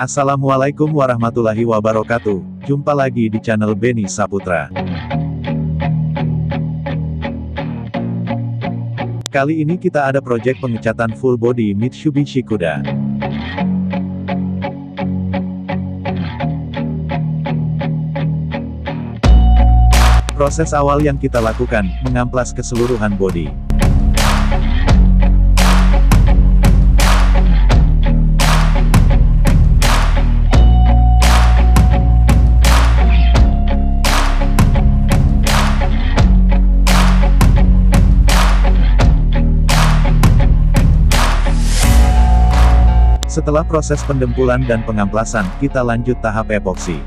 Assalamualaikum warahmatullahi wabarakatuh. Jumpa lagi di channel Beni Saputra. Kali ini kita ada project pengecatan full body Mitsubishi Kuda. Proses awal yang kita lakukan, mengamplas keseluruhan bodi. Setelah proses pendempulan dan pengamplasan, kita lanjut tahap epoksi.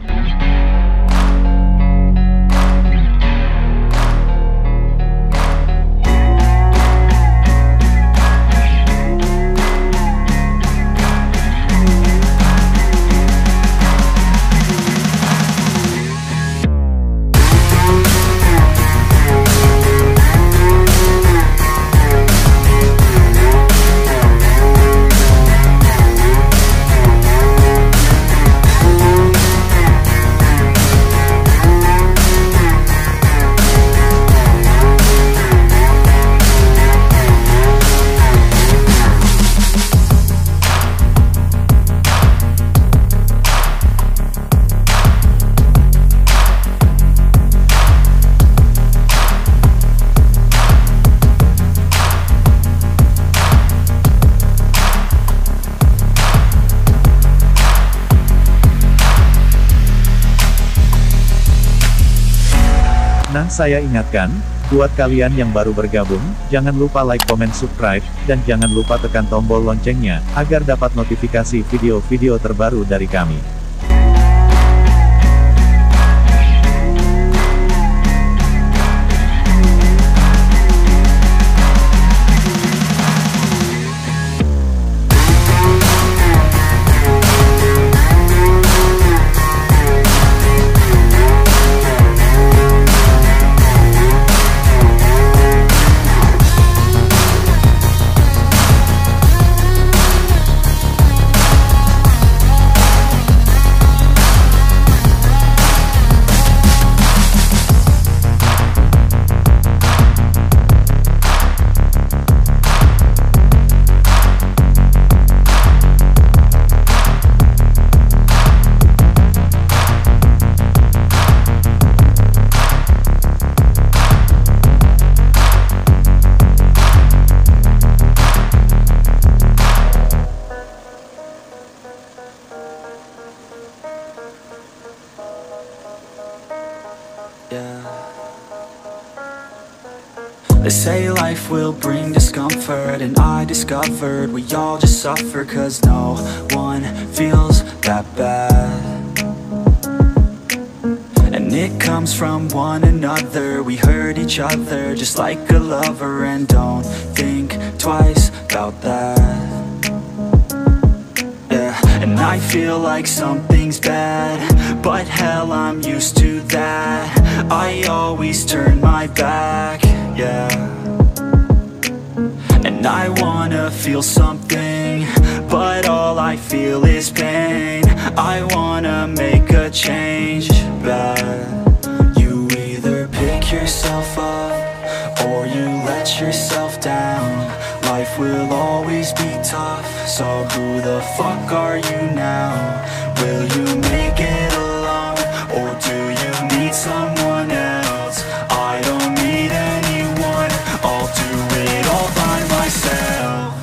Nah, saya ingatkan, buat kalian yang baru bergabung, jangan lupa like, komen, subscribe, dan jangan lupa tekan tombol loncengnya, agar dapat notifikasi video-video terbaru dari kami. They say life will bring discomfort, and I discovered we all just suffer, cause no one feels that bad. And it comes from one another, we hurt each other just like a lover, and don't think twice about that. Yeah, and I feel like something's bad, but hell, I'm used to that. I always turn my back, yeah. And I wanna feel something, but all I feel is pain. I wanna make a change, but you either pick yourself up, or you let yourself down. Life will always be tough, so who the fuck are you now? Will you make it alone, or do you need someone else? I don't need anyone, I'll do it all by myself.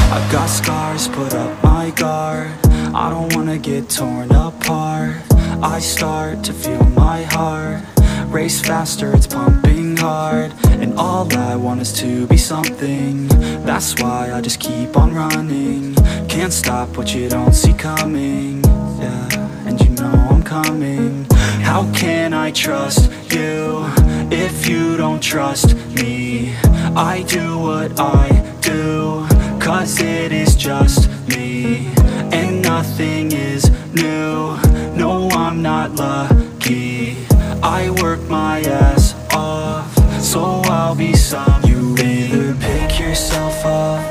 I've got scars, put up my guard. I don't wanna get torn apart. I start to feel my heart race faster, it's pumping hard. And all I want is to be something. That's why I just keep on running. Can't stop what you don't see coming. Yeah, and you know I'm coming. How can I trust you if you don't trust me? I do what I do, 'cause it is just me, and nothing is new. No, I'm not lucky, I work my ass off, so I'll be some. You either pick yourself up,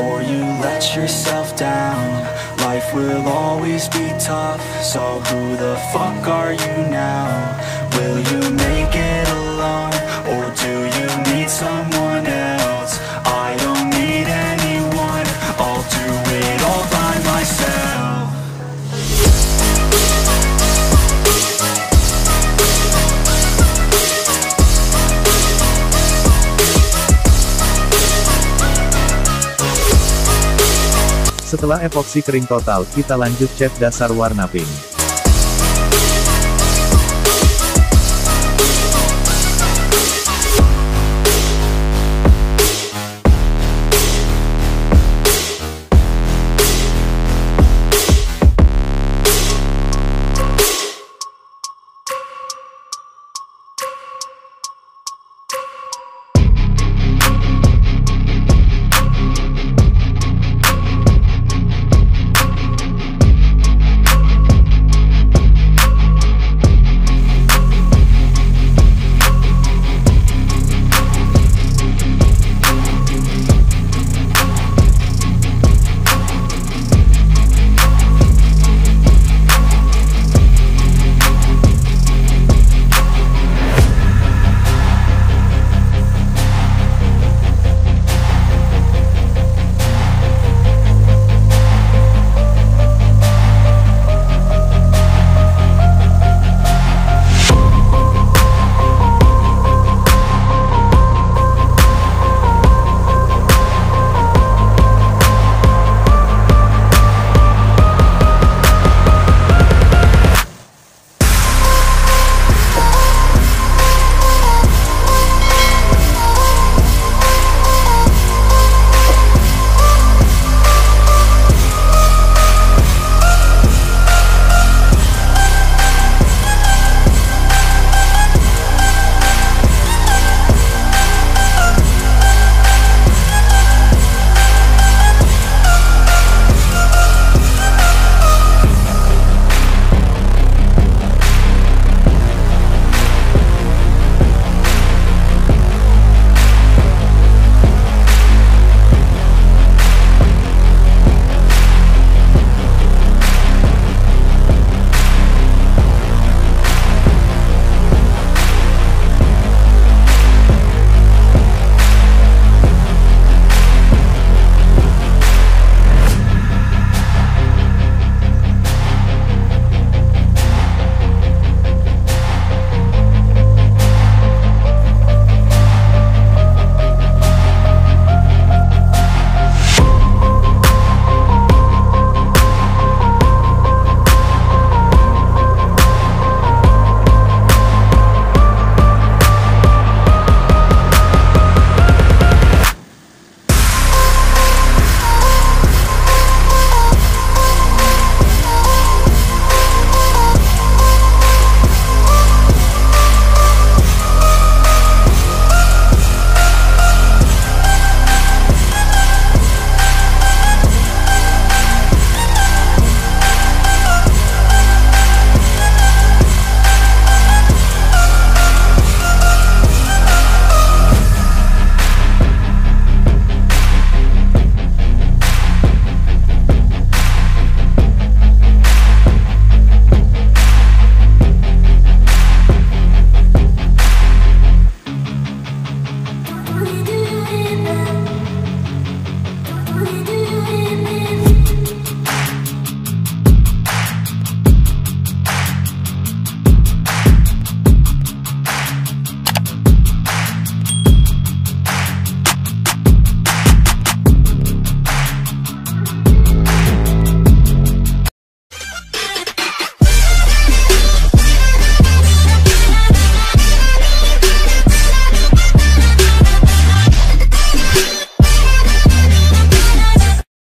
or you let yourself down. Life will always be tough, so who the fuck are you now? Will you make it alone, or do you need someone else? I don't need anyone, I'll do it all by myself. Setelah epoksi kering total, kita lanjut cat dasar warna pink.